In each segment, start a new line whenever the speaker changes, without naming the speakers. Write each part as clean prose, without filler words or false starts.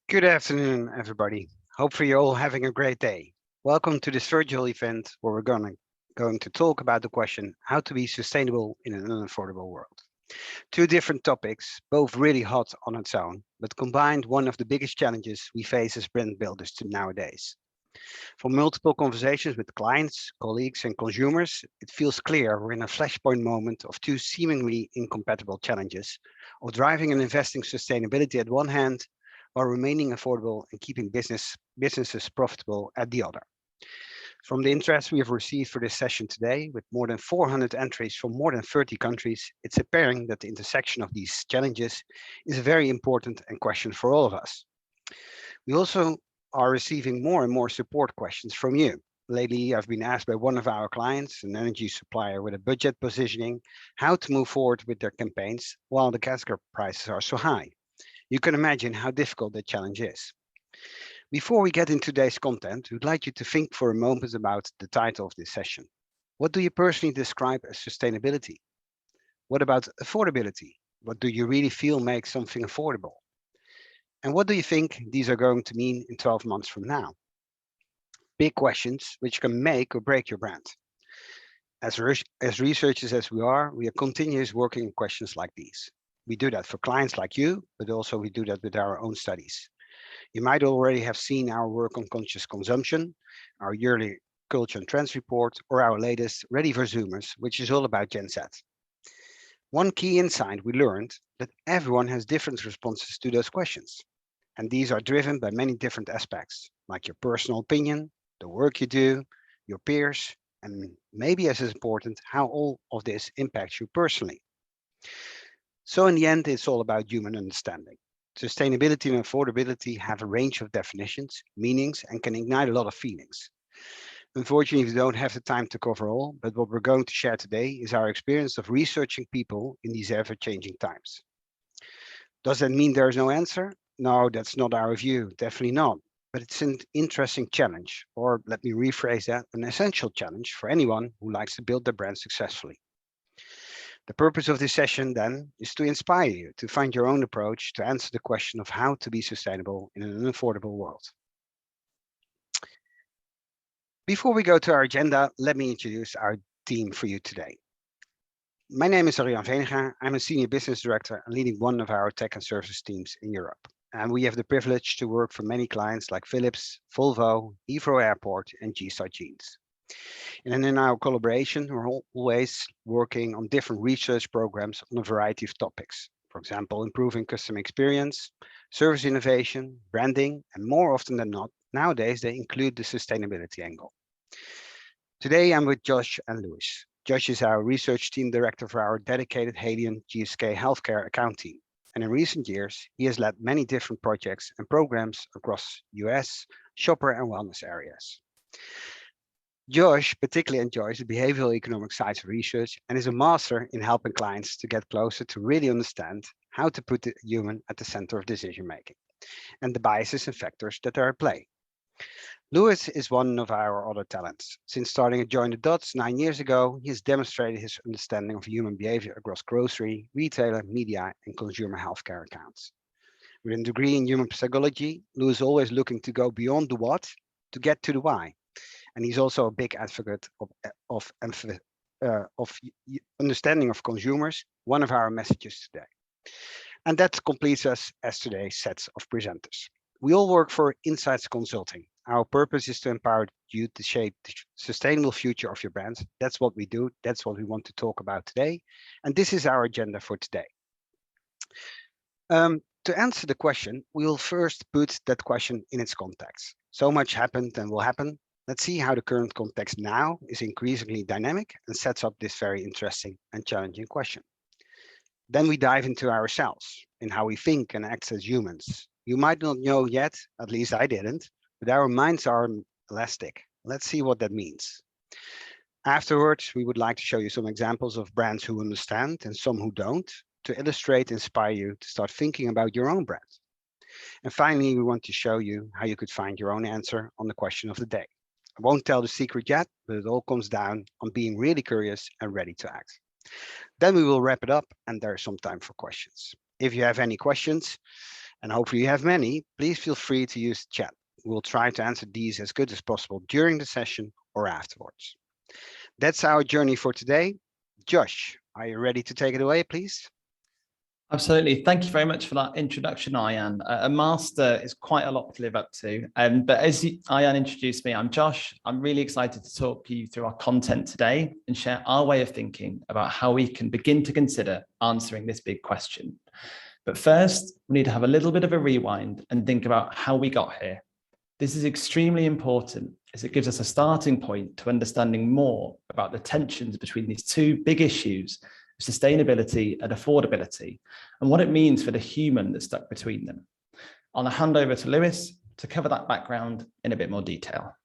Good afternoon, everybody. Hopefully you're all having a great day. Welcome to this virtual event where we're going to talk about the question how to be sustainable in an unaffordable world. Two different topics, both really hot on its own, but combined one of the biggest challenges we face as brand builders to nowadays. From multiple conversations with clients, colleagues, and consumers, it feels clear we're in a flashpoint moment of two seemingly incompatible challenges of driving and investing sustainability at one hand while remaining affordable and keeping businesses profitable at the other. From the interest we have received for this session today, with more than 400 entries from more than 30 countries, it's apparent that the intersection of these challenges is very important and question for all of us. We also are receiving more and more support questions from you. Lately, I've been asked by one of our clients, an energy supplier with a budget positioning, how to move forward with their campaigns while the gas prices are so high. You can imagine how difficult that challenge is. Before we get into today's content, we'd like you to think for a moment about the title of this session. What do you personally describe as sustainability? What about affordability? What do you really feel makes something affordable? And what do you think these are going to mean in 12 months from now? Big questions which can make or break your brand. As researchers as we are continuously working on questions like these. We do that for clients like you, but also we do that with our own studies. You might already have seen our work on conscious consumption, our yearly culture and trends report, or our latest Ready for Zoomers, which is all about Gen Z. One key insight we learned that everyone has different responses to those questions. And these are driven by many different aspects, like your personal opinion, the work you do, your peers, and maybe as important, how all of this impacts you personally. So in the end, it's all about human understanding. Sustainability and affordability have a range of definitions, meanings, and can ignite a lot of feelings. Unfortunately, we don't have the time to cover all, but what we're going to share today is our experience of researching people in these ever-changing times. Does that mean there is no answer? No, that's not our view, definitely not. But it's an interesting challenge, or let me rephrase that, an essential challenge for anyone who likes to build their brand successfully. The purpose of this session then is to inspire you to find your own approach to answer the question of how to be sustainable in an unaffordable world. Before we go to our agenda, let me introduce our team for you today. My name is Arjan Veniga. I'm a senior business director and leading one of our tech and services teams in Europe. And we have the privilege to work for many clients like Philips, Volvo, Heathrow Airport, and G-Star Jeans. And in our collaboration, we're always working on different research programs on a variety of topics. For example, improving customer experience, service innovation, branding, and more often than not, nowadays they include the sustainability angle. Today, I'm with Josh and Lewis. Josh is our research team director for our dedicated Halion GSK healthcare account team. And in recent years, he has led many different projects and programs across US, shopper and wellness areas. Josh particularly enjoys the behavioral economic sides of research and is a master in helping clients to get closer to really understand how to put the human at the center of decision making and the biases and factors that are at play. Lewis is one of our other talents. Since starting at Join the Dots 9 years ago, he has demonstrated his understanding of human behavior across grocery, retailer, media, and consumer healthcare accounts. With a degree in human psychology, Lewis is always looking to go beyond the what to get to the why. And he's also a big advocate of understanding of consumers, one of our messages today. And that completes us as today's sets of presenters. We all work for Insights Consulting. Our purpose is to empower you to shape the sustainable future of your brand. That's what we do. That's what we want to talk about today. And this is our agenda for today. To answer the question, we will first put that question in its context. So much happened and will happen. Let's see how the current context now is increasingly dynamic and sets up this very interesting and challenging question. Then we dive into ourselves, in how we think and act as humans. You might not know yet, at least I didn't, but our minds are elastic. Let's see what that means. Afterwards, we would like to show you some examples of brands who understand and some who don't, to illustrate and inspire you to start thinking about your own brand. And finally, we want to show you how you could find your own answer on the question of the day. I won't tell the secret yet, but it all comes down on being really curious and ready to act. Then we will wrap it up and there's some time for questions. If you have any questions, And hopefully you have many. Please feel free to use the chat. We'll try to answer these as good as possible during the session or afterwards. That's our journey for today. Josh, are you ready to take it away, please?
Absolutely. Thank you very much for that introduction, Ayan. A master is quite a lot to live up to. But as Ayan introduced me, I'm Josh. I'm really excited to talk you through our content today and share our way of thinking about how we can begin to consider answering this big question. But first, we need to have a little bit of a rewind and think about how we got here. This is extremely important as it gives us a starting point to understanding more about the tensions between these two big issues, sustainability and affordability, and what it means for the human that's stuck between them. I'll now hand over to Lewis to cover that background in a bit more detail.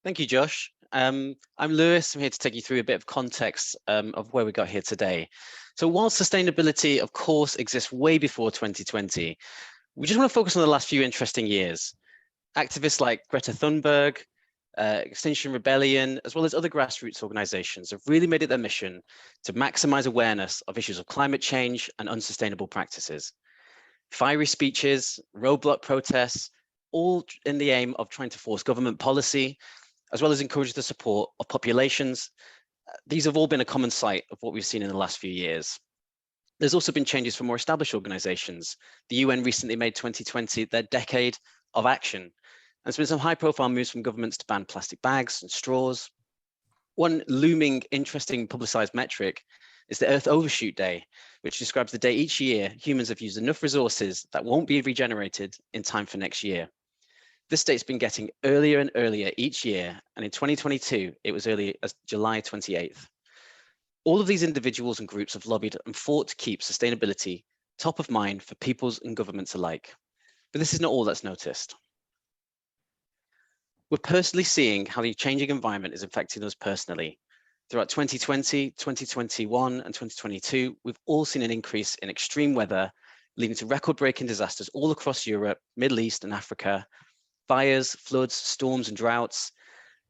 Thank you, Josh. I'm Lewis. I'm here to take you through a bit of context of where we got here today. So while sustainability, of course, exists way before 2020, we just want to focus on the last few interesting years. Activists like Greta Thunberg, Extinction Rebellion, as well as other grassroots organizations have really made it their mission to maximize awareness of issues of climate change and unsustainable practices. Fiery speeches, roadblock protests, all in the aim of trying to force government policy, as well as encourage the support of populations. These have all been a common sight of what we've seen in the last few years. There's also been changes for more established organizations. The UN recently made 2020 their decade of action. There's been some high-profile moves from governments to ban plastic bags and straws. One looming, interesting publicized metric is the Earth Overshoot Day, which describes the day each year humans have used enough resources that won't be regenerated in time for next year. This date's been getting earlier and earlier each year, and in 2022, it was early as July 28th. All of these individuals and groups have lobbied and fought to keep sustainability top of mind for peoples and governments alike. But this is not all that's noticed. We're personally seeing how the changing environment is affecting us personally. Throughout 2020, 2021, and 2022, we've all seen an increase in extreme weather, leading to record-breaking disasters all across Europe, Middle East, and Africa. Fires, floods, storms, and droughts.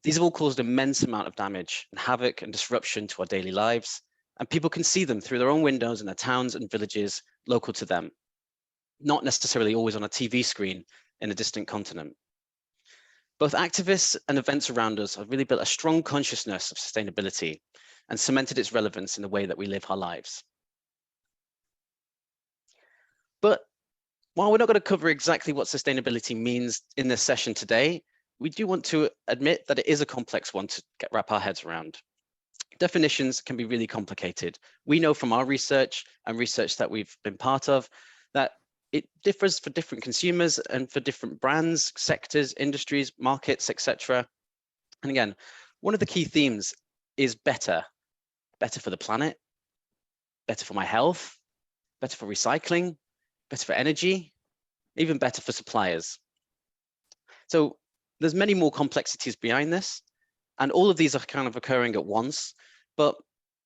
These have all caused immense amount of damage and havoc and disruption to our daily lives, and people can see them through their own windows in their towns and villages local to them, not necessarily always on a TV screen in a distant continent. Both activists and events around us have really built a strong consciousness of sustainability and cemented its relevance in the way that we live our lives. But while we're not going to cover exactly what sustainability means in this session today, we do want to admit that it is a complex one to wrap our heads around. Definitions can be really complicated. We know from our research and research that we've been part of that it differs for different consumers and for different brands, sectors, industries, markets, etc. And again, one of the key themes is better. Better for the planet, better for my health, better for recycling, better for energy, even better for suppliers. So there's many more complexities behind this, and all of these are kind of occurring at once. But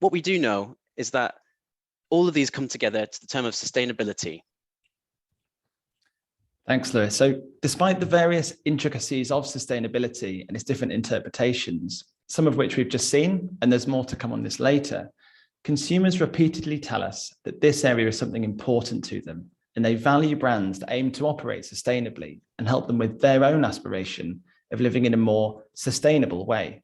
what we do know is that all of these come together to the term of sustainability.
Thanks, Lewis. So despite the various intricacies of sustainability and its different interpretations, some of which we've just seen, and there's more to come on this later, consumers repeatedly tell us that this area is something important to them, and they value brands that aim to operate sustainably and help them with their own aspiration of living in a more sustainable way.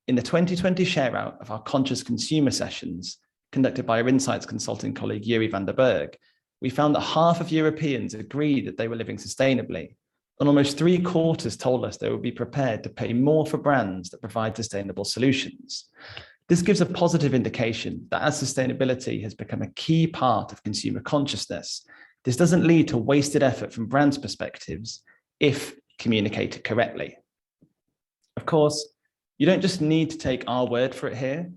In the 2020 share out of our conscious consumer sessions, conducted by our insights consulting colleague Yuri van der Berg, we found that half of Europeans agreed that they were living sustainably, and almost 3/4 told us they would be prepared to pay more for brands that provide sustainable solutions. This gives a positive indication that as sustainability has become a key part of consumer consciousness, this doesn't lead to wasted effort from brands' perspectives if communicated correctly. Of course, you don't just need to take our word for it here.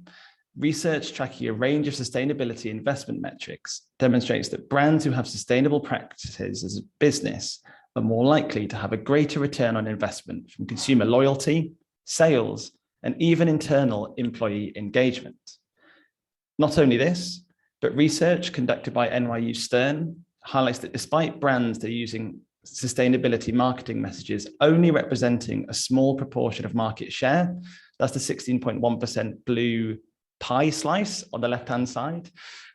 Research tracking a range of sustainability investment metrics demonstrates that brands who have sustainable practices as a business are more likely to have a greater return on investment from consumer loyalty, sales, and even internal employee engagement. Not only this, but research conducted by NYU Stern highlights that despite brands that are using sustainability marketing messages only representing a small proportion of market share, that's the 16.1% blue pie slice on the left-hand side,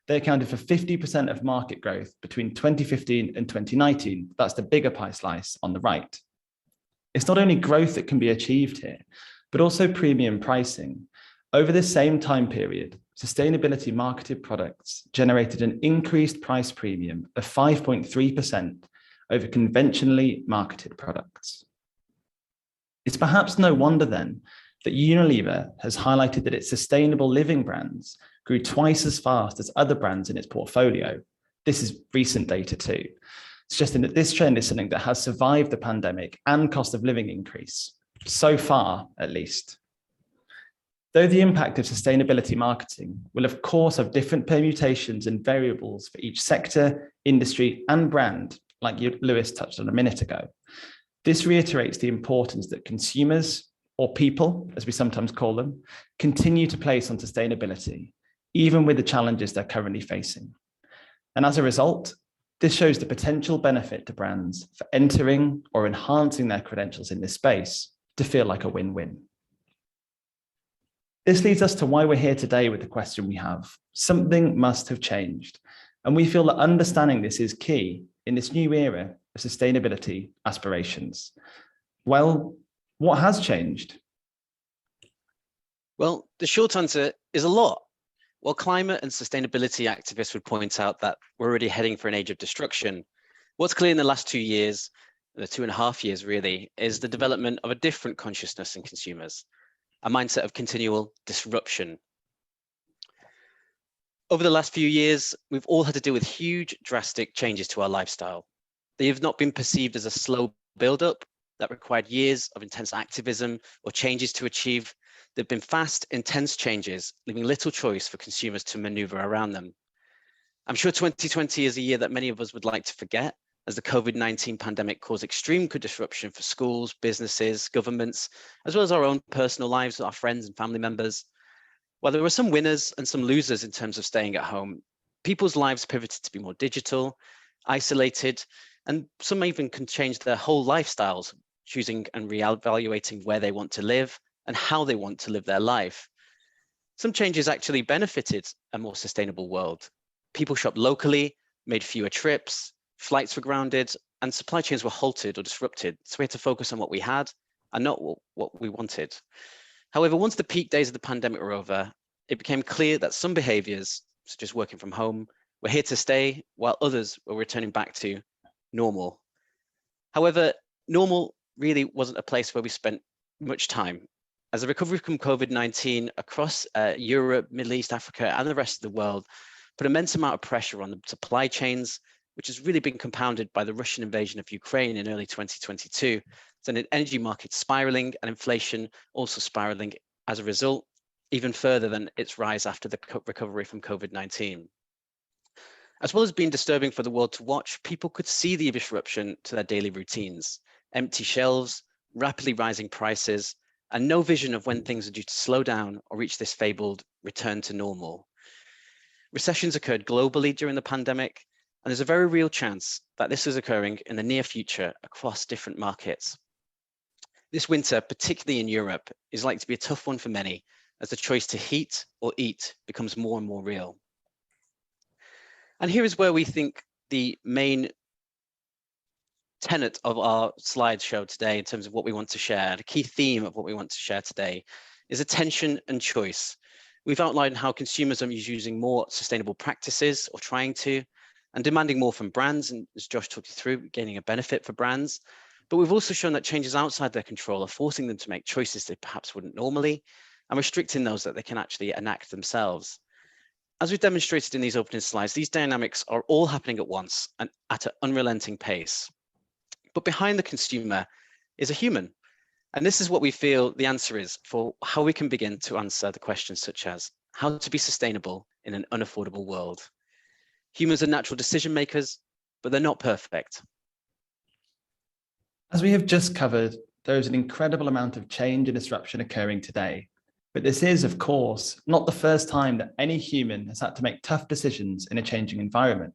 They accounted for 50% of market growth between 2015 and 2019. That's the bigger pie slice on the right. It's not only growth that can be achieved here, but also premium pricing. Over this same time period, sustainability marketed products generated an increased price premium of 5.3% over conventionally marketed products. It's perhaps no wonder then that Unilever has highlighted that its sustainable living brands grew twice as fast as other brands in its portfolio. This is recent data too, suggesting that this trend is something that has survived the pandemic and cost of living increase, so far at least. Though the impact of sustainability marketing will of course have different permutations and variables for each sector, industry, and brand, like Lewis touched on a minute ago, this reiterates the importance that consumers, or people, as we sometimes call them, continue to place on sustainability, even with the challenges they're currently facing. And as a result, this shows the potential benefit to brands for entering or enhancing their credentials in this space to feel like a win-win. This leads us to why we're here today with the question we have. Something must have changed. And we feel that understanding this is key in this new era of sustainability aspirations. Well, what has changed?
Well, the short answer is a lot. While climate and sustainability activists would point out that we're already heading for an age of destruction, what's clear in the last 2 years, the 2.5 years really, is the development of a different consciousness in consumers, a mindset of continual disruption. Over the last few years, we've all had to deal with huge, drastic changes to our lifestyle. They have not been perceived as a slow build-up that required years of intense activism or changes to achieve. They've been fast, intense changes, leaving little choice for consumers to maneuver around them. I'm sure 2020 is a year that many of us would like to forget, as the COVID-19 pandemic caused extreme disruption for schools, businesses, governments, as well as our own personal lives, our friends and family members. While there were some winners and some losers in terms of staying at home, people's lives pivoted to be more digital, isolated, and some even can change their whole lifestyles, choosing and reevaluating where they want to live and how they want to live their life. Some changes actually benefited a more sustainable world. People shopped locally, made fewer trips, flights were grounded, and supply chains were halted or disrupted. So we had to focus on what we had and not what we wanted. However, once the peak days of the pandemic were over, it became clear that some behaviors, such as working from home, were here to stay, while others were returning back to normal. However, normal really wasn't a place where we spent much time. As the recovery from COVID-19 across Europe, Middle East, Africa, and the rest of the world put immense amount of pressure on the supply chains, which has really been compounded by the Russian invasion of Ukraine in early 2022. Then energy markets spiraling and inflation also spiraling as a result, even further than its rise after the recovery from COVID-19. As well as being disturbing for the world to watch, people could see the disruption to their daily routines. Empty shelves, rapidly rising prices, and no vision of when things are due to slow down or reach this fabled return to normal. Recessions occurred globally during the pandemic, and there's a very real chance that this is occurring in the near future across different markets. This winter, particularly in Europe, is likely to be a tough one for many, as the choice to heat or eat becomes more and more real. And here is where we think the main tenet of our slideshow today, in terms of what we want to share, the key theme of what we want to share today, is attention and choice. We've outlined how consumers are using more sustainable practices, or trying to, and demanding more from brands, and as Josh talked you through, gaining a benefit for brands. But we've also shown that changes outside their control are forcing them to make choices they perhaps wouldn't normally, and restricting those that they can actually enact themselves. As we've demonstrated in these opening slides, these dynamics are all happening at once and at an unrelenting pace. But behind the consumer is a human. And this is what we feel the answer is for how we can begin to answer the questions such as how to be sustainable in an unaffordable world. Humans are natural decision makers, but they're not perfect.
As we have just covered, there is an incredible amount of change and disruption occurring today. But this is, of course, not the first time that any human has had to make tough decisions in a changing environment.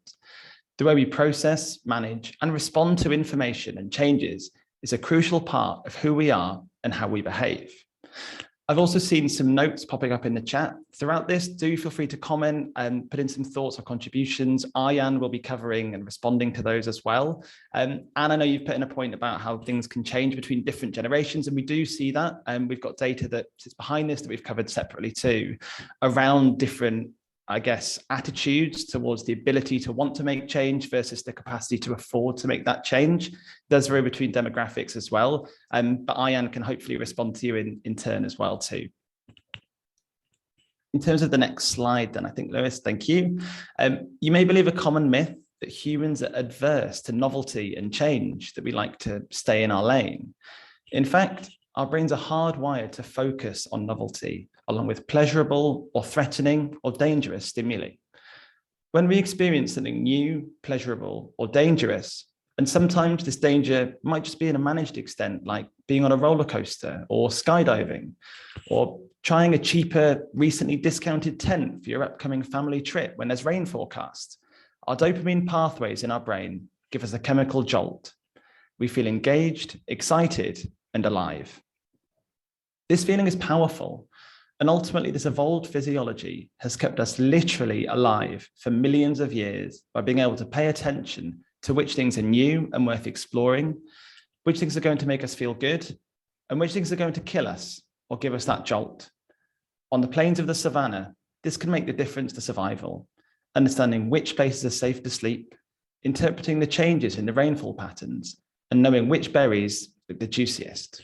The way we process, manage, and respond to information and changes is a crucial part of who we are and how we behave. I've also seen some notes popping up in the chat. Throughout this, do feel free to comment and put in some thoughts or contributions. Arjan will be covering and responding to those as well. And I know you've put in a point about how things can change between different generations, and we do see that. And we've got data that sits behind this that we've covered separately too, around different, I guess, attitudes towards the ability to want to make change versus the capacity to afford to make that change. Does vary between demographics as well, but Arjan can hopefully respond to you in turn as well too. In terms of the next slide then, I think, Lewis, thank you. You may believe a common myth that humans are adverse to novelty and change, that we like to stay in our lane. In fact, our brains are hardwired to focus on novelty, along with pleasurable or threatening or dangerous stimuli. When we experience something new, pleasurable or dangerous, and sometimes this danger might just be in a managed extent, like being on a roller coaster or skydiving, or trying a cheaper, recently discounted tent for your upcoming family trip when there's rain forecast, our dopamine pathways in our brain give us a chemical jolt. We feel engaged, excited, and alive. This feeling is powerful, and ultimately this evolved physiology has kept us literally alive for millions of years by being able to pay attention to which things are new and worth exploring, which things are going to make us feel good, and which things are going to kill us or give us that jolt. On the plains of the savannah, this can make the difference to survival, understanding which places are safe to sleep, interpreting the changes in the rainfall patterns, and knowing which berries look the juiciest.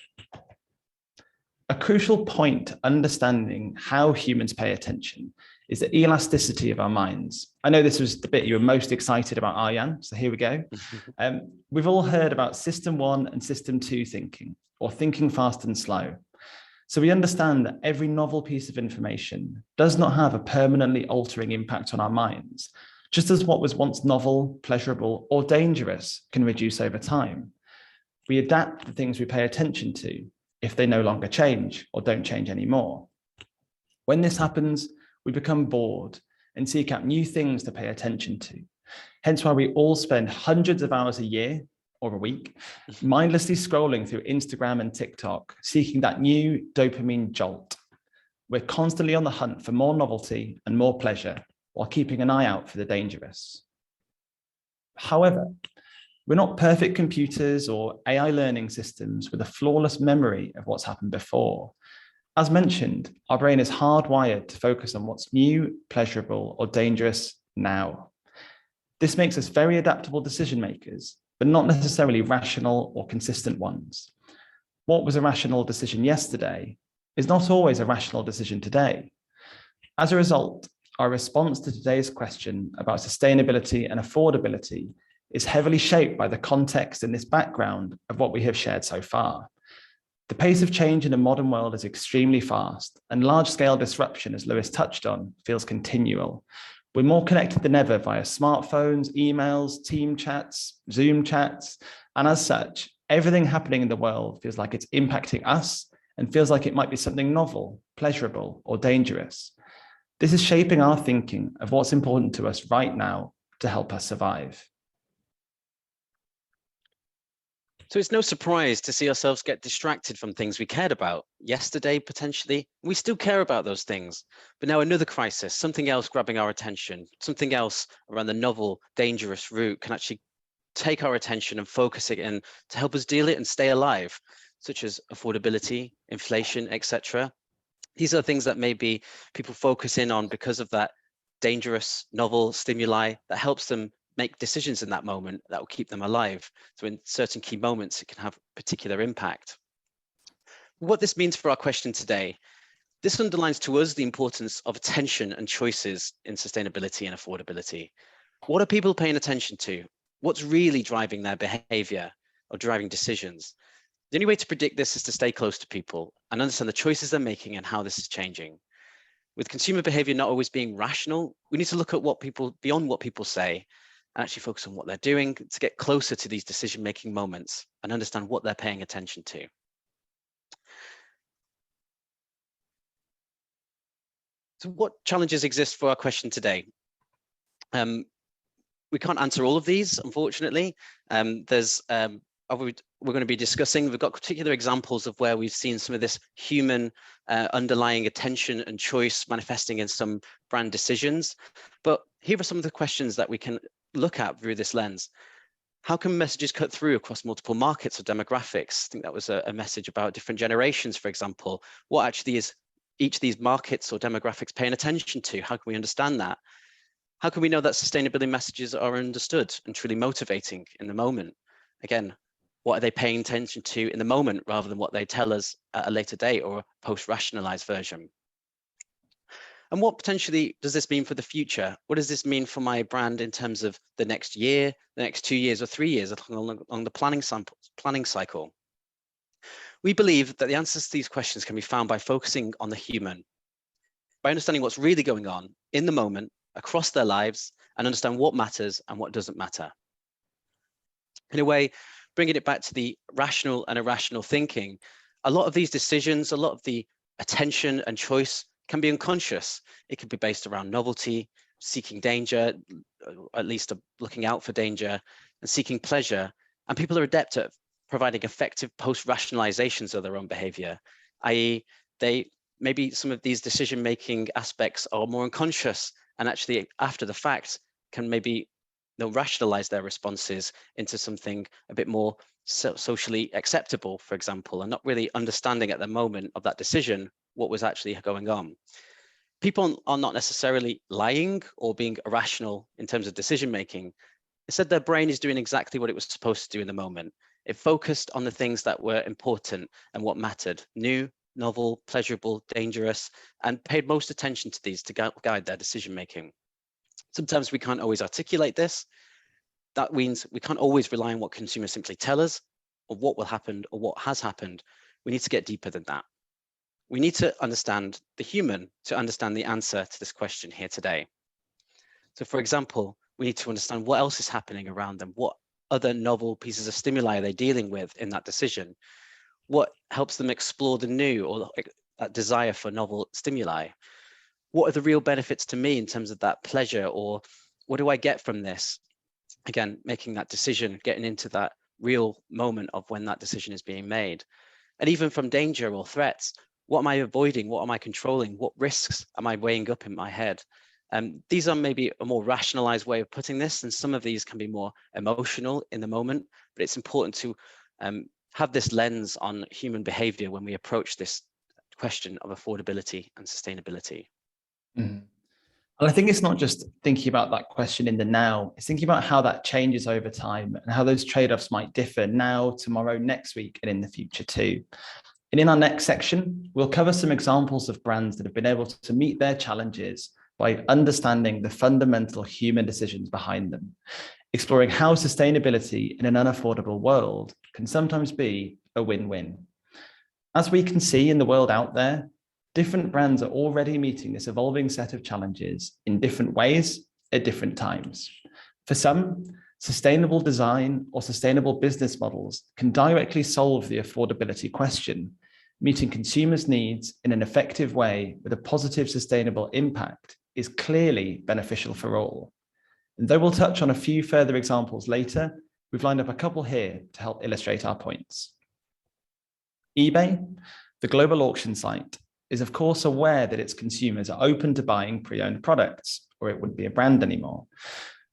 A crucial point to understanding how humans pay attention is the elasticity of our minds. I know this was the bit you were most excited about, Arjan, so here we go. We've all heard about system 1 and system 2 thinking, or thinking fast and slow. So we understand that every novel piece of information does not have a permanently altering impact on our minds, just as what was once novel, pleasurable, or dangerous can reduce over time. We adapt the things we pay attention to if they no longer change or don't change anymore. When this happens, we become bored and seek out new things to pay attention to. Hence why we all spend hundreds of hours a year or a week mindlessly scrolling through Instagram and TikTok, seeking that new dopamine jolt. We're constantly on the hunt for more novelty and more pleasure while keeping an eye out for the dangerous. However, we're not perfect computers or AI learning systems with a flawless memory of what's happened before. As mentioned, our brain is hardwired to focus on what's new, pleasurable, or dangerous now. This makes us very adaptable decision makers, but not necessarily rational or consistent ones. What was a rational decision yesterday is not always a rational decision today. As a result, our response to today's question about sustainability and affordability is heavily shaped by the context and this background of what we have shared so far. The pace of change in the modern world is extremely fast, and large-scale disruption, as Lewis touched on, feels continual. We're more connected than ever via smartphones, emails, team chats, Zoom chats, and as such, everything happening in the world feels like it's impacting us and feels like it might be something novel, pleasurable, or dangerous. This is shaping our thinking of what's important to us right now to help us survive.
So it's no surprise to see ourselves get distracted from things we cared about yesterday, potentially. We still care about those things, but now another crisis, something else grabbing our attention, something else around the novel, dangerous route can actually take our attention and focus it in to help us deal it and stay alive, such as affordability, inflation, etc. These are things that maybe people focus in on because of that dangerous, novel stimuli that helps them make decisions in that moment that will keep them alive. So in certain key moments, it can have particular impact. What this means for our question today, this underlines to us the importance of attention and choices in sustainability and affordability. What are people paying attention to? What's really driving their behavior or driving decisions? The only way to predict this is to stay close to people and understand the choices they're making and how this is changing. With consumer behavior not always being rational, we need to look at what people, beyond what people say, and actually focus on what they're doing to get closer to these decision-making moments and understand what they're paying attention to. So what challenges exist for our question today? We can't answer all of these, unfortunately. What we're going to be discussing. We've got particular examples of where we've seen some of this human underlying attention and choice manifesting in some brand decisions. But here are some of the questions that we can look at through this lens. How can messages cut through across multiple markets or demographics? I think that was a message about different generations, for example. What actually is each of these markets or demographics paying attention to? How can we understand that? How can we know that sustainability messages are understood and truly motivating in the moment? Again, what are they paying attention to in the moment rather than what they tell us at a later date or a post-rationalized version? And what potentially does this mean for the future? What does this mean for my brand in terms of the next year, the next 2 years or 3 years along the planning cycle? We believe that the answers to these questions can be found by focusing on the human, by understanding what's really going on in the moment across their lives and understand what matters and what doesn't matter. In a way, bringing it back to the rational and irrational thinking, a lot of these decisions, a lot of the attention and choice can be unconscious. It can be based around novelty, seeking danger, at least looking out for danger, and seeking pleasure. And people are adept at providing effective post-rationalizations of their own behavior, i.e. maybe some of these decision-making aspects are more unconscious and actually after the fact can maybe they'll rationalize their responses into something a bit more socially acceptable, for example, and not really understanding at the moment of that decision what was actually going on. People are not necessarily lying or being irrational in terms of decision making. Instead, their brain is doing exactly what it was supposed to do in the moment. It focused on the things that were important and what mattered: new, novel, pleasurable, dangerous, and paid most attention to these to guide their decision making. Sometimes we can't always articulate this. That means we can't always rely on what consumers simply tell us or what will happen or what has happened. We need to get deeper than that. We need to understand the human to understand the answer to this question here today. So for example, we need to understand what else is happening around them. What other novel pieces of stimuli are they dealing with in that decision? What helps them explore the new or that desire for novel stimuli? What are the real benefits to me in terms of that pleasure, or what do I get from this? Again, making that decision, getting into that real moment of when that decision is being made. And even from danger or threats, what am I avoiding? What am I controlling? What risks am I weighing up in my head? These are maybe a more rationalized way of putting this, and some of these can be more emotional in the moment, but it's important to have this lens on human behavior when we approach this question of affordability and sustainability.
Mm. And I think it's not just thinking about that question in the now, it's thinking about how that changes over time and how those trade-offs might differ now, tomorrow, next week, and in the future too. And in our next section, we'll cover some examples of brands that have been able to meet their challenges by understanding the fundamental human decisions behind them, exploring how sustainability in an unaffordable world can sometimes be a win-win. As we can see in the world out there, different brands are already meeting this evolving set of challenges in different ways at different times. For some, sustainable design or sustainable business models can directly solve the affordability question, meeting consumers' needs in an effective way with a positive sustainable impact is clearly beneficial for all. And though we'll touch on a few further examples later, we've lined up a couple here to help illustrate our points. eBay, the global auction site, is of course aware that its consumers are open to buying pre-owned products, or it wouldn't be a brand anymore.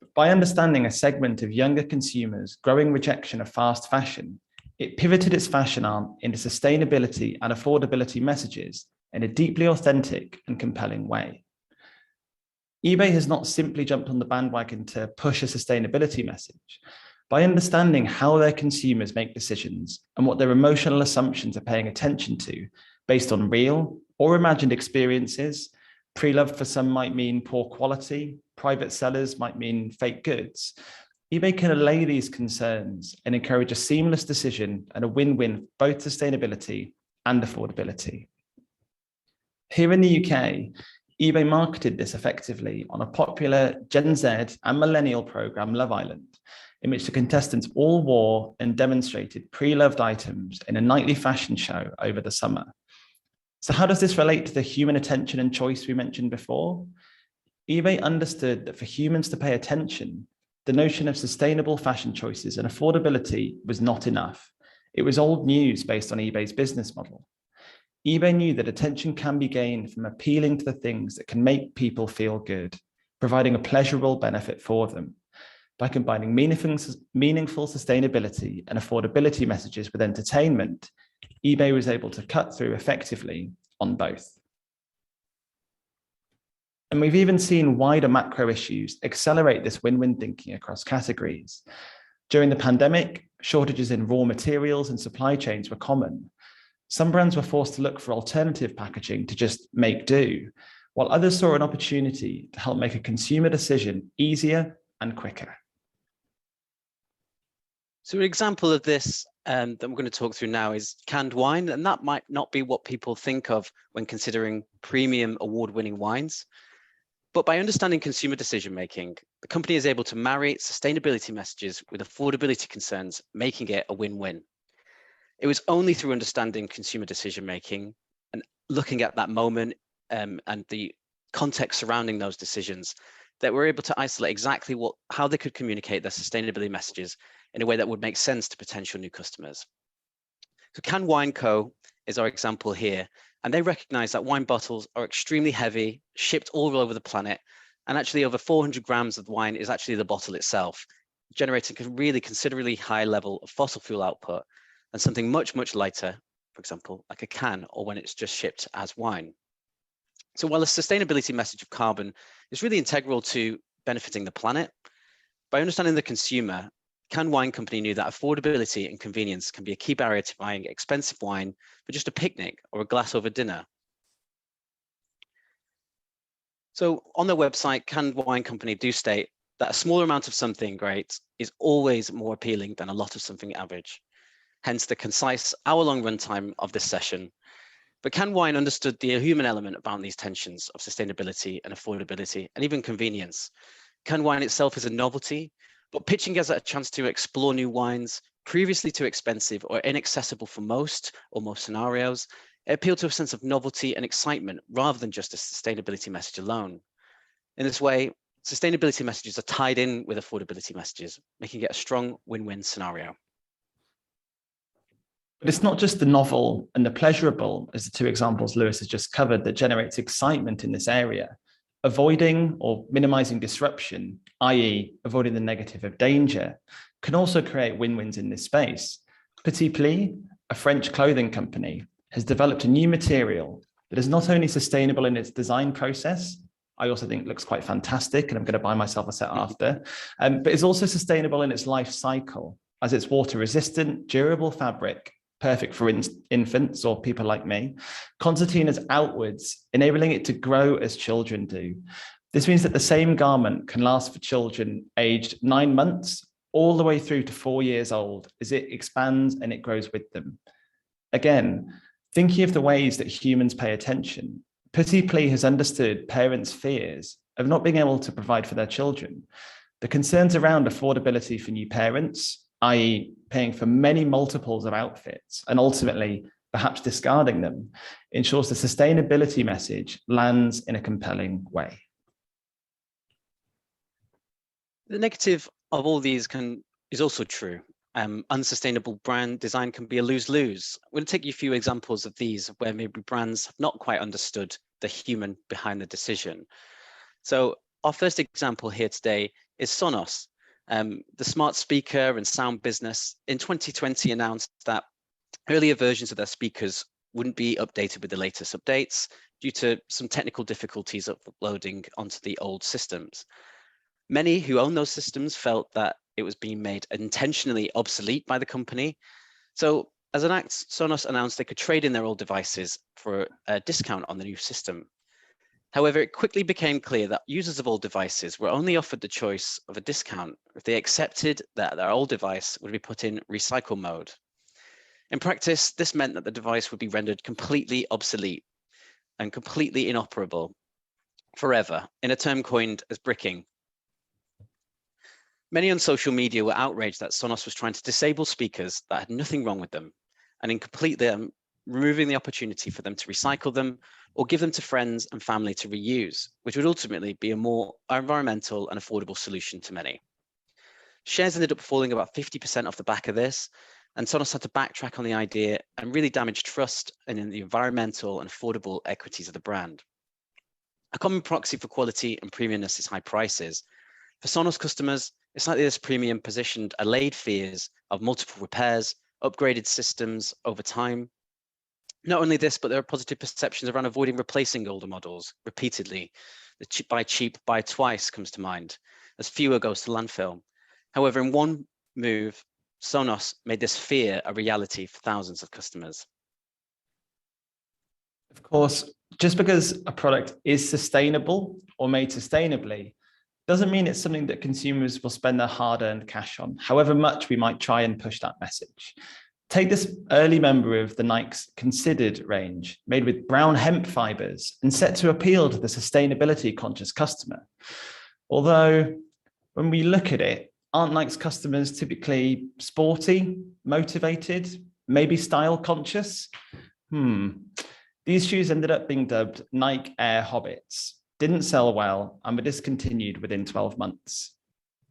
But by understanding a segment of younger consumers' growing rejection of fast fashion, it pivoted its fashion arm into sustainability and affordability messages in a deeply authentic and compelling way. eBay has not simply jumped on the bandwagon to push a sustainability message. By understanding how their consumers make decisions and what their emotional assumptions are paying attention to based on real or imagined experiences, pre-loved for some might mean poor quality, private sellers might mean fake goods, eBay can allay these concerns and encourage a seamless decision and a win-win for both sustainability and affordability. Here in the UK, eBay marketed this effectively on a popular Gen Z and millennial program, Love Island, in which the contestants all wore and demonstrated pre-loved items in a nightly fashion show over the summer. So how does this relate to the human attention and choice we mentioned before? eBay understood that for humans to pay attention, the notion of sustainable fashion choices and affordability was not enough. It was old news based on eBay's business model. eBay knew that attention can be gained from appealing to the things that can make people feel good, providing a pleasurable benefit for them. By combining meaningful sustainability and affordability messages with entertainment, eBay was able to cut through effectively on both. And we've even seen wider macro issues accelerate this win-win thinking across categories. During the pandemic, shortages in raw materials and supply chains were common. Some brands were forced to look for alternative packaging to just make do, while others saw an opportunity to help make a consumer decision easier and quicker.
So an example of this that we're going to talk through now is canned wine, and that might not be what people think of when considering premium award-winning wines. But by understanding consumer decision-making, the company is able to marry sustainability messages with affordability concerns, making it a win-win. It was only through understanding consumer decision-making and looking at that moment and the context surrounding those decisions that we're able to isolate exactly how they could communicate their sustainability messages in a way that would make sense to potential new customers. So Can Wine Co. is our example here, and they recognize that wine bottles are extremely heavy, shipped all over the planet, and actually over 400 grams of wine is actually the bottle itself, generating a really considerably high level of fossil fuel output than something much, much lighter, for example, like a can, or when it's just shipped as wine. So while the sustainability message of carbon is really integral to benefiting the planet, by understanding the consumer, Can Wine Company knew that affordability and convenience can be a key barrier to buying expensive wine for just a picnic or a glass over dinner. So on their website, Can Wine Company do state that a smaller amount of something great is always more appealing than a lot of something average. Hence the concise hour-long runtime of this session. But Can Wine understood the human element about these tensions of sustainability and affordability and even convenience. Can Wine itself is a novelty, but pitching us a chance to explore new wines, previously too expensive or inaccessible for most scenarios, it appealed to a sense of novelty and excitement rather than just a sustainability message alone. In this way, sustainability messages are tied in with affordability messages, making it a strong win-win scenario.
But it's not just the novel and the pleasurable, as the two examples Lewis has just covered, that generates excitement in this area. Avoiding or minimizing disruption, i.e. avoiding the negative of danger, can also create win-wins in this space. Petit Plis, a French clothing company, has developed a new material that is not only sustainable in its design process, I also think looks quite fantastic, and I'm going to buy myself a set after, but is also sustainable in its life cycle, as it's water-resistant, durable fabric, perfect for infants or people like me, concertinas outwards, enabling it to grow as children do. This means that the same garment can last for children aged 9 months all the way through to 4 years old as it expands and it grows with them. Again, thinking of the ways that humans pay attention, Petit Plis has understood parents' fears of not being able to provide for their children. The concerns around affordability for new parents, i.e. paying for many multiples of outfits and ultimately perhaps discarding them, ensures the sustainability message lands in a compelling way.
The negative of all these is also true. Unsustainable brand design can be a lose-lose. I'm going to take you a few examples of these where maybe brands have not quite understood the human behind the decision. So our first example here today is Sonos. The smart speaker and sound business in 2020 announced that earlier versions of their speakers wouldn't be updated with the latest updates due to some technical difficulties of uploading onto the old systems. Many who own those systems felt that it was being made intentionally obsolete by the company. So as an act, Sonos announced they could trade in their old devices for a discount on the new system. However, it quickly became clear that users of old devices were only offered the choice of a discount if they accepted that their old device would be put in recycle mode. In practice, this meant that the device would be rendered completely obsolete and completely inoperable forever, in a term coined as bricking. Many on social media were outraged that Sonos was trying to disable speakers that had nothing wrong with them, and in completely removing the opportunity for them to recycle them or give them to friends and family to reuse, which would ultimately be a more environmental and affordable solution to many. Shares ended up falling about 50% off the back of this, And Sonos had to backtrack on the idea and really damage trust in the environmental and affordable equities of the brand. A common proxy for quality and premiumness is high prices. For Sonos customers, it's likely this premium positioned allayed fears of multiple repairs, upgraded systems over time. Not only this, but there are positive perceptions around avoiding replacing older models repeatedly. The buy cheap, buy twice comes to mind, as fewer goes to landfill. However, in one move, Sonos made this fear a reality for thousands of customers.
Of course, just because a product is sustainable or made sustainably doesn't mean it's something that consumers will spend their hard-earned cash on, however much we might try and push that message. Take this early member of the Nike's Considered range, made with brown hemp fibers and set to appeal to the sustainability conscious customer. Although, when we look at it, aren't Nike's customers typically sporty, motivated, maybe style conscious? These shoes ended up being dubbed Nike Air Hobbits, didn't sell well, and were discontinued within 12 months.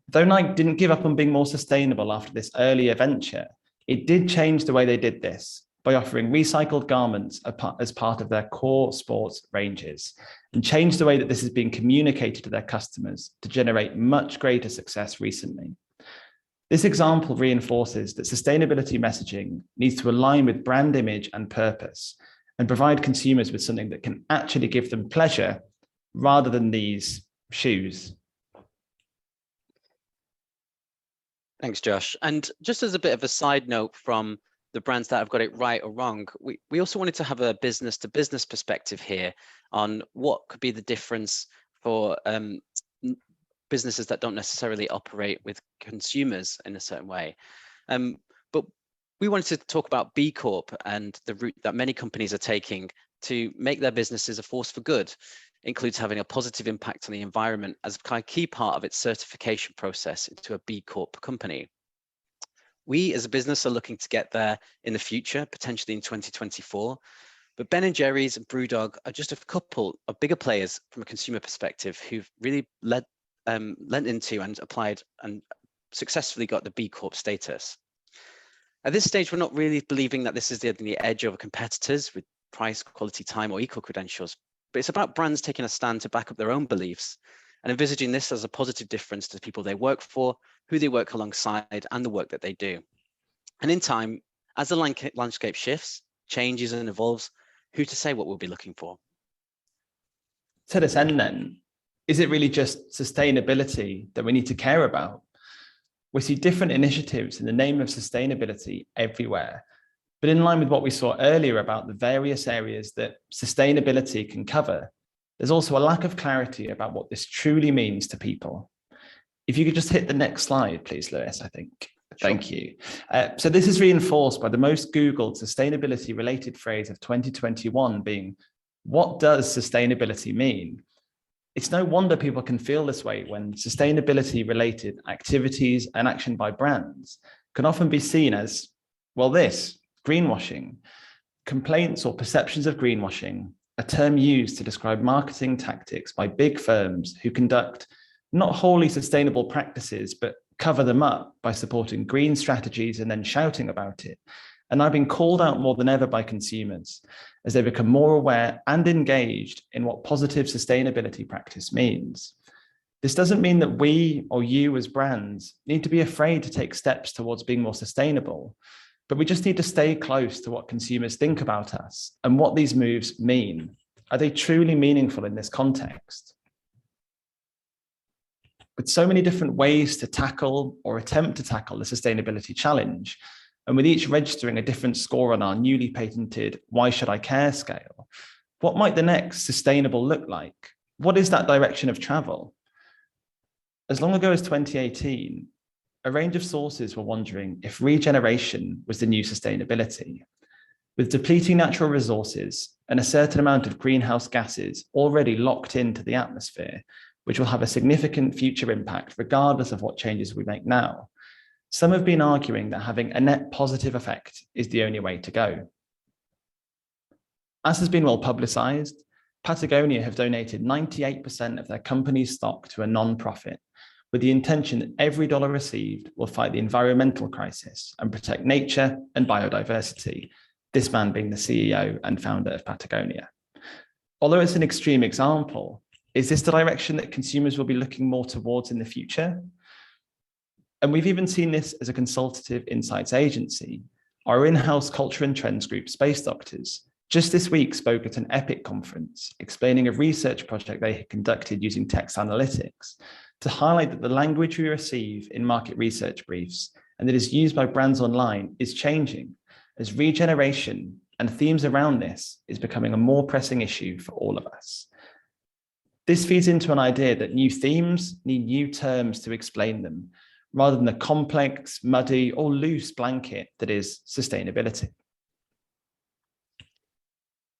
Though Nike didn't give up on being more sustainable after this earlier venture, it did change the way they did this by offering recycled garments as part of their core sports ranges, and changed the way that this is being communicated to their customers to generate much greater success recently. This example reinforces that sustainability messaging needs to align with brand image and purpose, and provide consumers with something that can actually give them pleasure rather than these shoes.
Thanks, Josh. And just as a bit of a side note from the brands that have got it right or wrong, we also wanted to have a business to business perspective here on what could be the difference for businesses that don't necessarily operate with consumers in a certain way. But we wanted to talk about B Corp and the route that many companies are taking to make their businesses a force for good. It includes having a positive impact on the environment as a key part of its certification process into a B Corp company. We as a business are looking to get there in the future, potentially in 2024. But Ben & Jerry's and BrewDog are just a couple of bigger players from a consumer perspective who've really lent into and applied and successfully got the B Corp status. At this stage, we're not really believing that this is the edge over competitors with price, quality, time, or equal credentials, but it's about brands taking a stand to back up their own beliefs and envisaging this as a positive difference to the people they work for, who they work alongside, and the work that they do. And in time, as the landscape shifts, changes and evolves, who to say what we'll be looking for?
To this end then, is it really just sustainability that we need to care about? We see different initiatives in the name of sustainability everywhere, but in line with what we saw earlier about the various areas that sustainability can cover, there's also a lack of clarity about what this truly means to people. If you could just hit the next slide, please, Lewis, I think.
Sure.
Thank you. So this is reinforced by the most Googled sustainability related phrase of 2021 being, what does sustainability mean? It's no wonder people can feel this way when sustainability related activities and action by brands can often be seen as, well, this, greenwashing. Complaints or perceptions of greenwashing, a term used to describe marketing tactics by big firms who conduct not wholly sustainable practices, but cover them up by supporting green strategies and then shouting about it. And I've been called out more than ever by consumers as they become more aware and engaged in what positive sustainability practice means. This doesn't mean that we or you as brands need to be afraid to take steps towards being more sustainable, but we just need to stay close to what consumers think about us and what these moves mean. Are they truly meaningful in this context? With so many different ways to tackle or attempt to tackle the sustainability challenge, and with each registering a different score on our newly patented Why Should I Care scale, what might the next sustainable look like? What is that direction of travel? As long ago as 2018, a range of sources were wondering if regeneration was the new sustainability. With depleting natural resources and a certain amount of greenhouse gases already locked into the atmosphere, which will have a significant future impact regardless of what changes we make now, some have been arguing that having a net positive effect is the only way to go. As has been well publicized, Patagonia have donated 98% of their company's stock to a non-profit, with the intention that every dollar received will fight the environmental crisis and protect nature and biodiversity, this man being the CEO and founder of Patagonia. Although it's an extreme example, is this the direction that consumers will be looking more towards in the future? And we've even seen this as a consultative insights agency. Our in-house culture and trends group, Space Doctors, just this week spoke at an EPIC conference, explaining a research project they had conducted using text analytics to highlight that the language we receive in market research briefs and that is used by brands online is changing as regeneration and themes around this is becoming a more pressing issue for all of us. This feeds into an idea that new themes need new terms to explain them, rather than the complex, muddy, or loose blanket that is sustainability.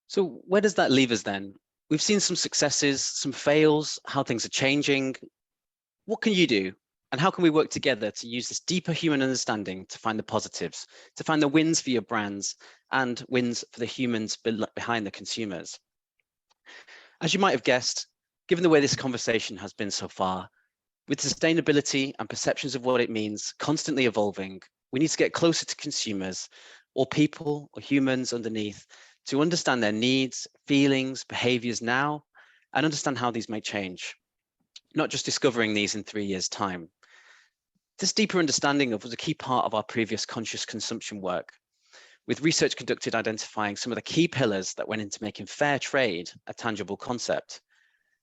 So where does that leave us then? We've seen some successes, some fails, how things are changing. What can you do? And how can we work together to use this deeper human understanding to find the positives, to find the wins for your brands and wins for the humans behind the consumers? As you might have guessed, given the way this conversation has been so far, with sustainability and perceptions of what it means constantly evolving, we need to get closer to consumers or people or humans underneath to understand their needs, feelings, behaviors now, and understand how these may change, not just discovering these in 3 years' time. This deeper understanding was a key part of our previous conscious consumption work, with research conducted identifying some of the key pillars that went into making fair trade a tangible concept.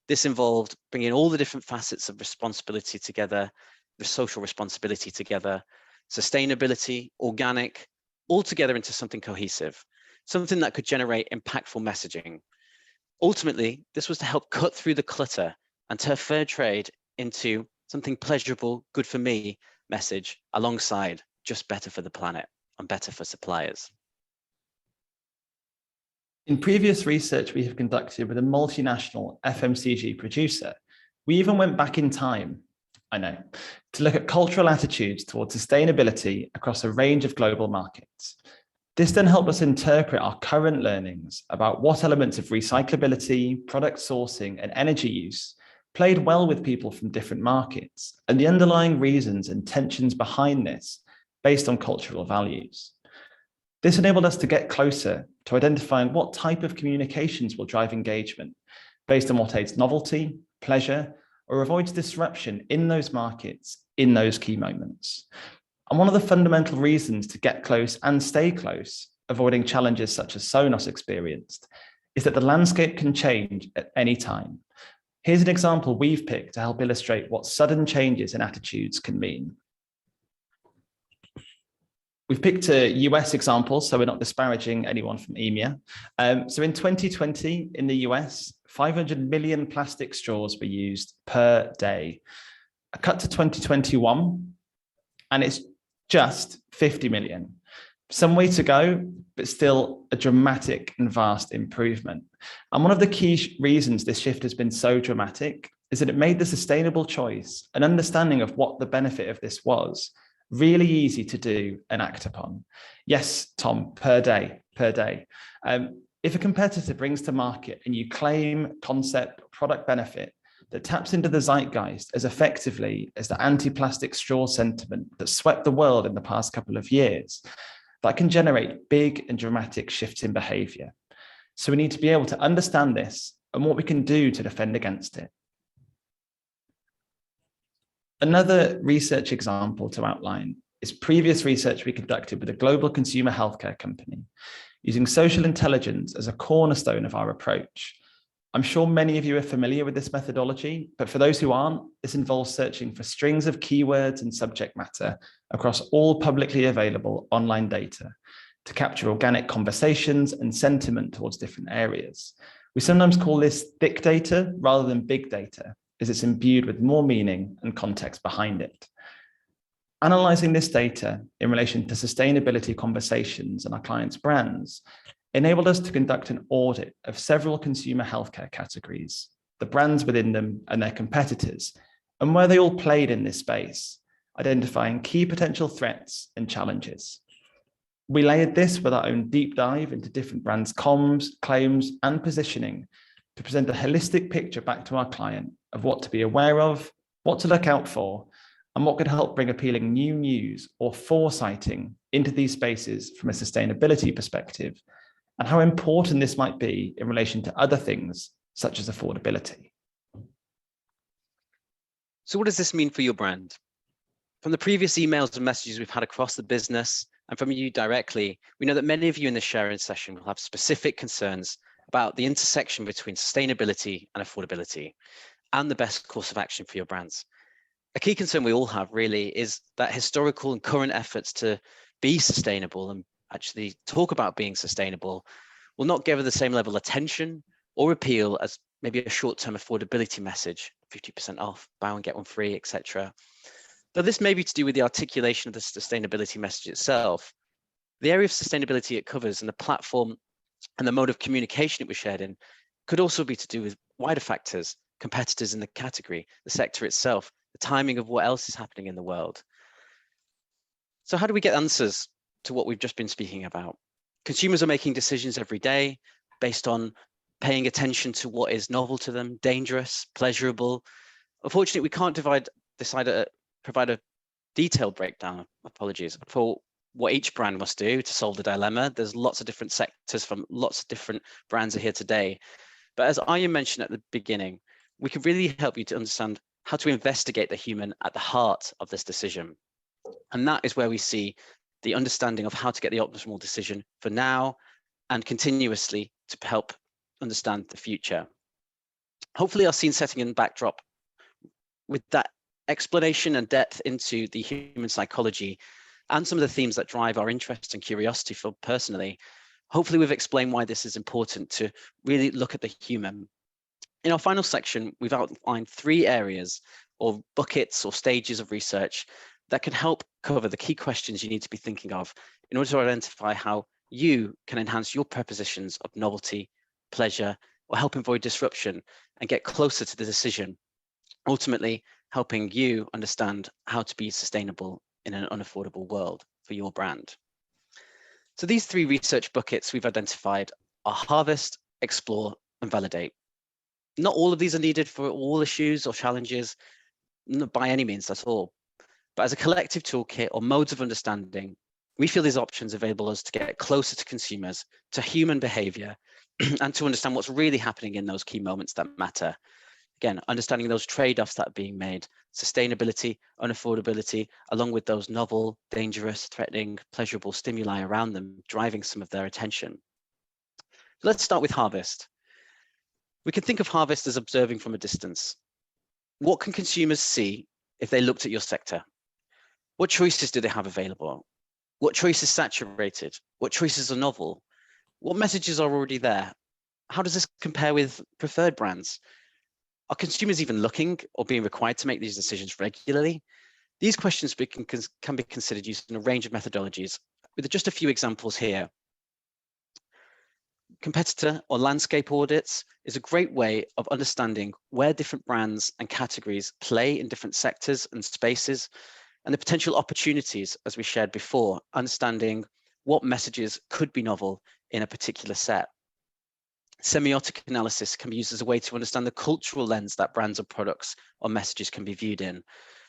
This involved bringing all the different facets of responsibility together, the social responsibility together, sustainability, organic, all together into something cohesive, something that could generate impactful messaging. Ultimately, this was to help cut through the clutter and turn fair trade into something pleasurable, good for me message alongside just better for the planet and better for suppliers.
In previous research we have conducted with a multinational FMCG producer, we even went back in time, I know, to look at cultural attitudes towards sustainability across a range of global markets. This then helped us interpret our current learnings about what elements of recyclability, product sourcing, and energy use played well with people from different markets and the underlying reasons and tensions behind this based on cultural values. This enabled us to get closer to identifying what type of communications will drive engagement based on what aids novelty, pleasure, or avoids disruption in those markets in those key moments. And one of the fundamental reasons to get close and stay close, avoiding challenges such as Sonos experienced, is that the landscape can change at any time. Here's an example we've picked to help illustrate what sudden changes in attitudes can mean. We've picked a US example, so we're not disparaging anyone from EMEA. So in 2020 in the US, 500 million plastic straws were used per day. A cut to 2021, and it's just 50 million. Some way to go, but still a dramatic and vast improvement. And one of the key reasons this shift has been so dramatic is that it made the sustainable choice, an understanding of what the benefit of this was, really easy to do and act upon. Yes, Tom, per day. If a competitor brings to market a new claim, concept, or product benefit that taps into the zeitgeist as effectively as the anti-plastic straw sentiment that swept the world in the past couple of years, that can generate big and dramatic shifts in behavior. So we need to be able to understand this and what we can do to defend against it. Another research example to outline is previous research we conducted with a global consumer healthcare company, using social intelligence as a cornerstone of our approach. I'm sure many of you are familiar with this methodology, but for those who aren't, this involves searching for strings of keywords and subject matter across all publicly available online data to capture organic conversations and sentiment towards different areas. We sometimes call this thick data rather than big data, as it's imbued with more meaning and context behind it. Analyzing this data in relation to sustainability conversations and our clients' brands enabled us to conduct an audit of several consumer healthcare categories, the brands within them and their competitors, and where they all played in this space, identifying key potential threats and challenges. We layered this with our own deep dive into different brands' comms, claims, and positioning to present a holistic picture back to our client of what to be aware of, what to look out for, and what could help bring appealing new news or foresighting into these spaces from a sustainability perspective, and how important this might be in relation to other things such as affordability.
So what does this mean for your brand? From the previous emails and messages we've had across the business and from you directly, we know that many of you in this sharing session will have specific concerns about the intersection between sustainability and affordability and the best course of action for your brands. A key concern we all have really is that historical and current efforts to be sustainable and actually talk about being sustainable will not give the same level of attention or appeal as maybe a short-term affordability message, 50% off, buy one, get one free, etc. Though this may be to do with the articulation of the sustainability message itself, the area of sustainability it covers and the platform and the mode of communication it was shared in could also be to do with wider factors, competitors in the category, the sector itself, the timing of what else is happening in the world. So how do we get answers to what we've just been speaking about? Consumers are making decisions every day based on paying attention to what is novel to them, dangerous, pleasurable. Unfortunately, we can't provide a detailed breakdown, apologies, for what each brand must do to solve the dilemma. There's lots of different sectors from lots of different brands are here today. But as Arjen mentioned at the beginning, we can really help you to understand how to investigate the human at the heart of this decision. And that is where we see the understanding of how to get the optimal decision for now and continuously to help understand the future. Hopefully our scene setting and backdrop with that explanation and depth into the human psychology and some of the themes that drive our interest and curiosity for personally, hopefully we've explained why this is important to really look at the human. In our final section, we've outlined 3 areas or buckets or stages of research that can help cover the key questions you need to be thinking of in order to identify how you can enhance your propositions of novelty, pleasure, or help avoid disruption and get closer to the decision, ultimately helping you understand how to be sustainable in an unaffordable world for your brand. So these 3 research buckets we've identified are harvest, explore, and validate. Not all of these are needed for all issues or challenges, not by any means at all. But as a collective toolkit or modes of understanding, we feel these options available us to get closer to consumers, to human behavior, and to understand what's really happening in those key moments that matter. Again, understanding those trade-offs that are being made, sustainability, unaffordability, along with those novel, dangerous, threatening, pleasurable stimuli around them, driving some of their attention. Let's start with harvest. We can think of harvest as observing from a distance. What can consumers see if they looked at your sector? What choices do they have available? What choices is saturated? What choices are novel? What messages are already there? How does this compare with preferred brands? Are consumers even looking or being required to make these decisions regularly? These questions can be considered using a range of methodologies, with just a few examples here. Competitor or landscape audits is a great way of understanding where different brands and categories play in different sectors and spaces, and the potential opportunities, as we shared before, understanding what messages could be novel in a particular set. Semiotic analysis can be used as a way to understand the cultural lens that brands or products or messages can be viewed in.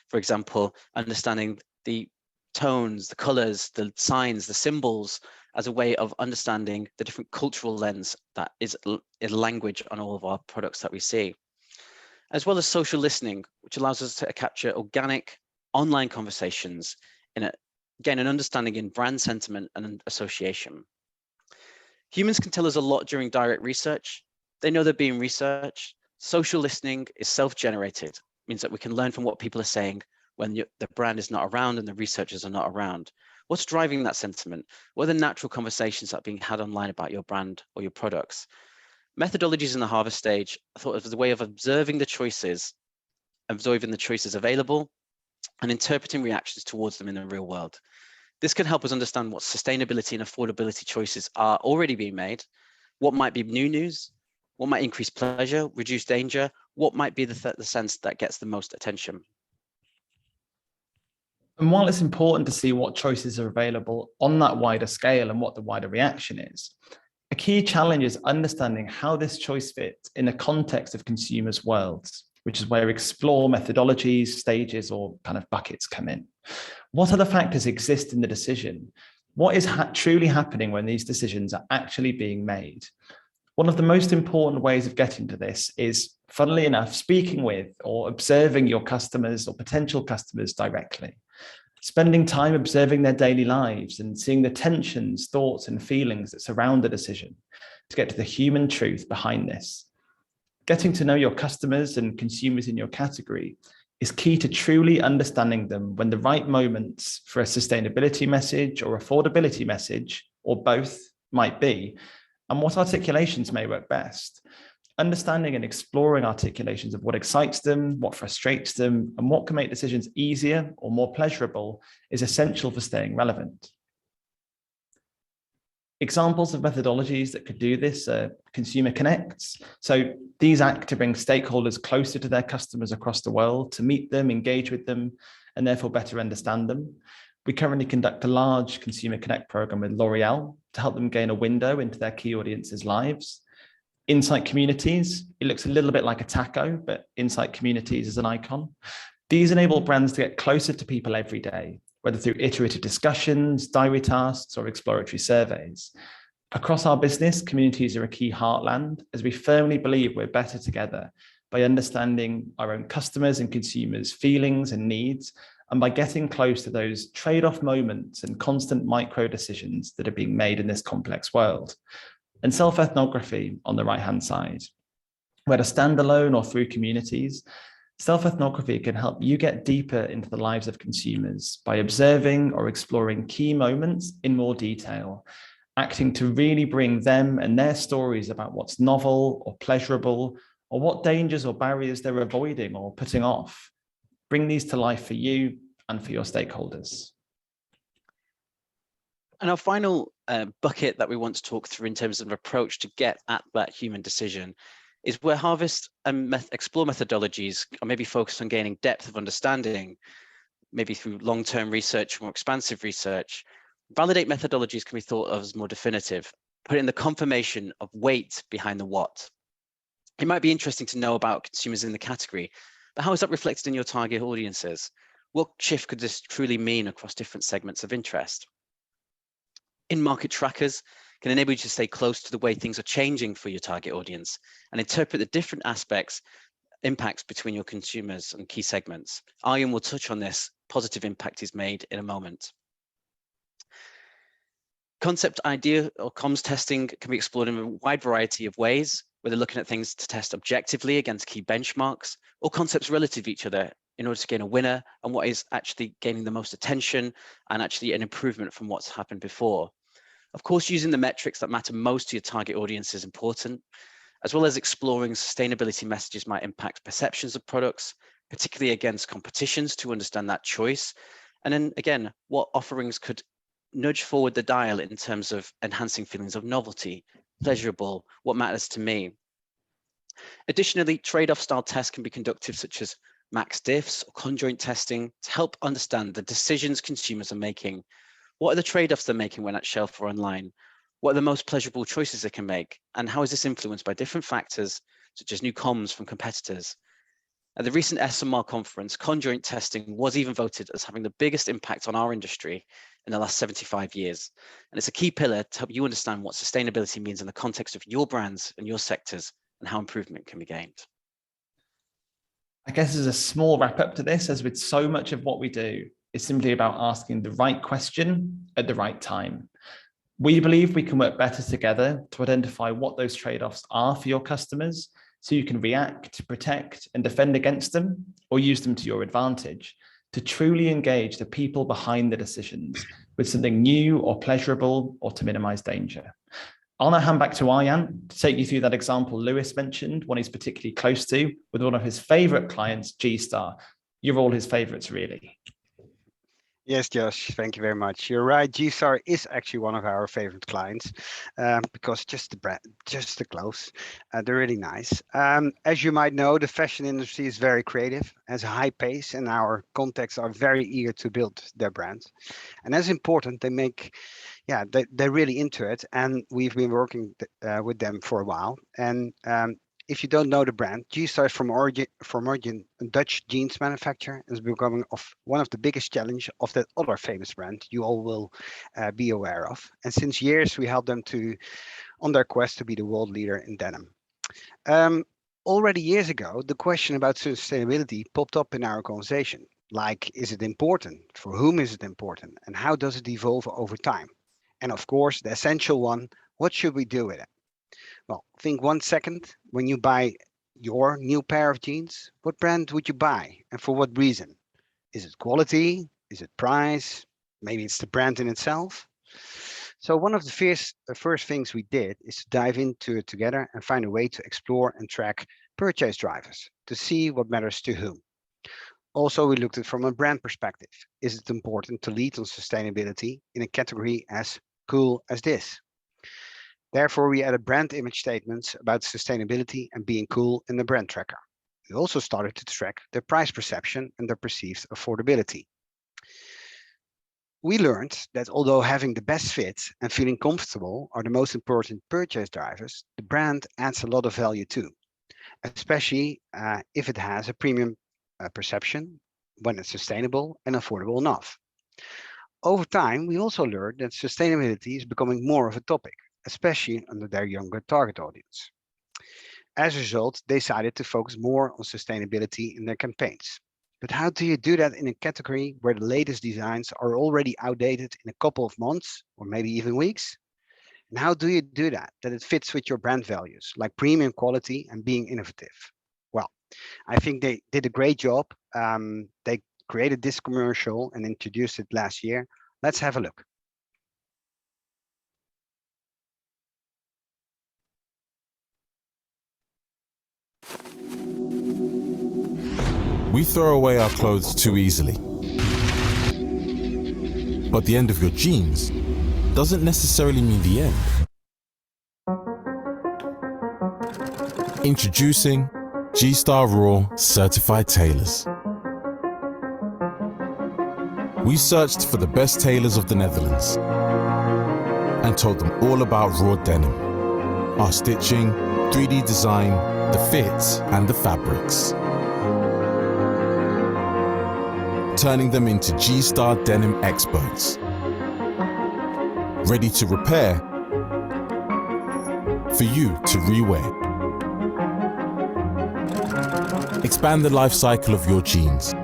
For example, understanding the tones, the colors, the signs, the symbols, as a way of understanding the different cultural lens that is in language on all of our products that we see. As well as social listening, which allows us to capture organic online conversations in an understanding in brand sentiment and association. Humans can tell us a lot during direct research. They know they're being researched. Social listening is self-generated, means that we can learn from what people are saying when the brand is not around and the researchers are not around. What's driving that sentiment? What are the natural conversations that are being had online about your brand or your products? Methodologies in the harvest stage are thought of as a way of observing the choices available and interpreting reactions towards them in the real world. This can help us understand what sustainability and affordability choices are already being made, what might be new news, what might increase pleasure, reduce danger, what might be the sense that gets the most attention.
And while it's important to see what choices are available on that wider scale and what the wider reaction is, a key challenge is understanding how this choice fits in the context of consumers' worlds. which is where explore methodologies, stages, or kind of buckets come in. What other factors exist in the decision? What is truly happening when these decisions are actually being made? One of the most important ways of getting to this is, funnily enough, speaking with or observing your customers or potential customers directly. Spending time observing their daily lives and seeing the tensions, thoughts, and feelings that surround the decision to get to the human truth behind this. Getting to know your customers and consumers in your category is key to truly understanding them when the right moments for a sustainability message or affordability message, or both, might be, and what articulations may work best. Understanding and exploring articulations of what excites them, what frustrates them, and what can make decisions easier or more pleasurable is essential for staying relevant. Examples of methodologies that could do this are consumer connects. So these act to bring stakeholders closer to their customers across the world, to meet them, engage with them, and therefore better understand them. We currently conduct a large consumer connect program with L'Oreal to help them gain a window into their key audiences' lives. Insight communities, it looks a little bit like a taco, but insight communities is an icon. These enable brands to get closer to people every day, whether through iterative discussions, diary tasks, or exploratory surveys. Across our business, communities are a key heartland, as we firmly believe we're better together by understanding our own customers and consumers' feelings and needs, and by getting close to those trade-off moments and constant micro decisions that are being made in this complex world. And self-ethnography on the right-hand side, whether standalone or through communities, self-ethnography can help you get deeper into the lives of consumers by observing or exploring key moments in more detail, acting to really bring them and their stories about what's novel or pleasurable, or what dangers or barriers they're avoiding or putting off. Bring these to life for you and for your stakeholders.
And our final bucket that we want to talk through in terms of an approach to get at that human decision is where harvest and explore methodologies are maybe focused on gaining depth of understanding, maybe through long-term research, more expansive research. Validate methodologies can be thought of as more definitive, put in the confirmation of weight behind the what. It might be interesting to know about consumers in the category, but how is that reflected in your target audiences? What shift could this truly mean across different segments of interest? In-market trackers can enable you to stay close to the way things are changing for your target audience and interpret the different impacts between your consumers and key segments. Arjen will touch on this positive impact is made in a moment. Concept idea or comms testing can be explored in a wide variety of ways, whether looking at things to test objectively against key benchmarks or concepts relative to each other in order to gain a winner and what is actually gaining the most attention and actually an improvement from what's happened before. Of course, using the metrics that matter most to your target audience is important, as well as exploring sustainability messages might impact perceptions of products, particularly against competitions to understand that choice. And then again, what offerings could nudge forward the dial in terms of enhancing feelings of novelty, pleasurable, what matters to me. Additionally, trade-off style tests can be conducted, such as max diffs or conjoint testing, to help understand the decisions consumers are making. What are the trade-offs they're making when at shelf or online? What are the most pleasurable choices they can make? And how is this influenced by different factors, such as new comms from competitors? At the recent SMR conference, conjoint testing was even voted as having the biggest impact on our industry in the last 75 years. And it's a key pillar to help you understand what sustainability means in the context of your brands and your sectors and how improvement can be gained.
I guess as a small wrap up to this, as with so much of what we do, is simply about asking the right question at the right time. We believe we can work better together to identify what those trade-offs are for your customers, so you can react, protect, and defend against them, or use them to your advantage to truly engage the people behind the decisions with something new or pleasurable, or to minimize danger. I'll now hand back to Arjan to take you through that example Lewis mentioned, one he's particularly close to, with one of his favorite clients, G-Star. You're all his favorites, really.
Yes, Josh, thank you very much. You're right. G-Star is actually one of our favorite clients because just the brand, just the clothes, they're really nice. As you might know, the fashion industry is very creative, has a high pace, and our contacts are very eager to build their brands. And as important, they're really into it. And we've been working with them for a while. And if you don't know the brand, G-Star is from origin a Dutch jeans manufacturer and is becoming one of the biggest challenge of that other famous brand you all will be aware of. And since years, we help them on their quest to be the world leader in denim. Already years ago, the question about sustainability popped up in our conversation. Like, is it important? For whom is it important? And how does it evolve over time? And of course, the essential one, what should we do with it? Well, think 1 second when you buy your new pair of jeans, what brand would you buy and for what reason? Is it quality? Is it price? Maybe it's the brand in itself. So one of the first things we did is to dive into it together and find a way to explore and track purchase drivers to see what matters to whom. Also, we looked at it from a brand perspective. Is it important to lead on sustainability in a category as cool as this? Therefore, we added brand image statements about sustainability and being cool in the brand tracker. We also started to track their price perception and their perceived affordability. We learned that although having the best fit and feeling comfortable are the most important purchase drivers, the brand adds a lot of value too, especially if it has a premium perception, when it's sustainable and affordable enough. Over time, we also learned that sustainability is becoming more of a topic, especially under their younger target audience. As a result, they decided to focus more on sustainability in their campaigns. But how do you do that in a category where the latest designs are already outdated in a couple of months or maybe even weeks? And how do you do that it fits with your brand values, like premium quality and being innovative? Well, I think they did a great job. They created this commercial and introduced it last year. Let's have a look.
We throw away our clothes too easily. But the end of your jeans doesn't necessarily mean the end. Introducing G-Star Raw Certified Tailors. We searched for the best tailors of the Netherlands and told them all about raw denim, our stitching, 3D design, the fit, and the fabrics. Turning them into G-Star denim experts, ready to repair for you to rewear. Expand the life cycle of your jeans.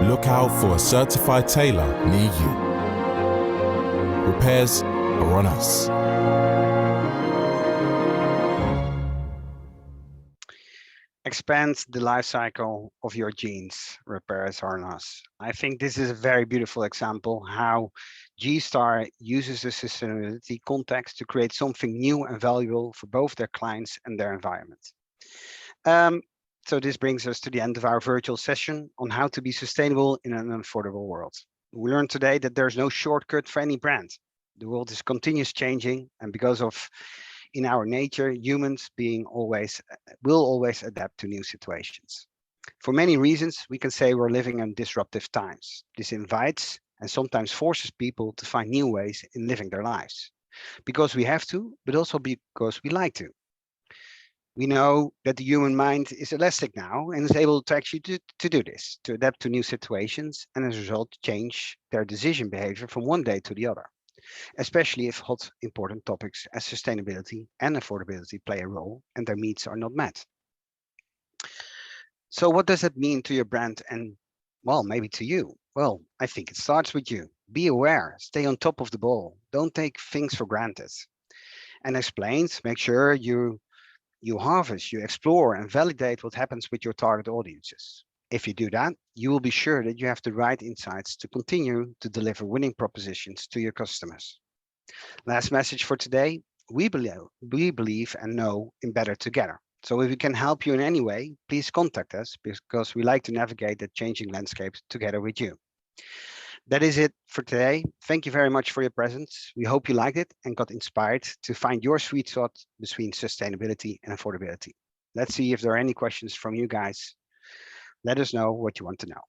Look out for a certified tailor near you. Repairs are on us.
Expand the life cycle of your jeans. Repairs are on us. I think this is a very beautiful example how G-Star uses the sustainability context to create something new and valuable for both their clients and their environment. So this brings us to the end of our virtual session on how to be sustainable in an unaffordable world. We learned today that there's no shortcut for any brand. The world is continuous changing, and because of in our nature, humans will always adapt to new situations. For many reasons, we can say we're living in disruptive times. This invites and sometimes forces people to find new ways in living their lives, because we have to, but also because we like to. We know that the human mind is elastic now and is able to actually to do this, to adapt to new situations, and as a result, change their decision behavior from one day to the other, especially if hot important topics as sustainability and affordability play a role and their needs are not met. So what does that mean to your brand and, well, maybe to you? Well, I think it starts with you. Be aware, stay on top of the ball. Don't take things for granted. And explains, make sure you harvest, you explore and validate what happens with your target audiences. If you do that, you will be sure that you have the right insights to continue to deliver winning propositions to your customers. Last message for today, we believe and know in better together. So if we can help you in any way, please contact us because we like to navigate the changing landscape together with you. That is it for today. Thank you very much for your presence. We hope you liked it and got inspired to find your sweet spot between sustainability and affordability. Let's see if there are any questions from you guys. Let us know what you want to know.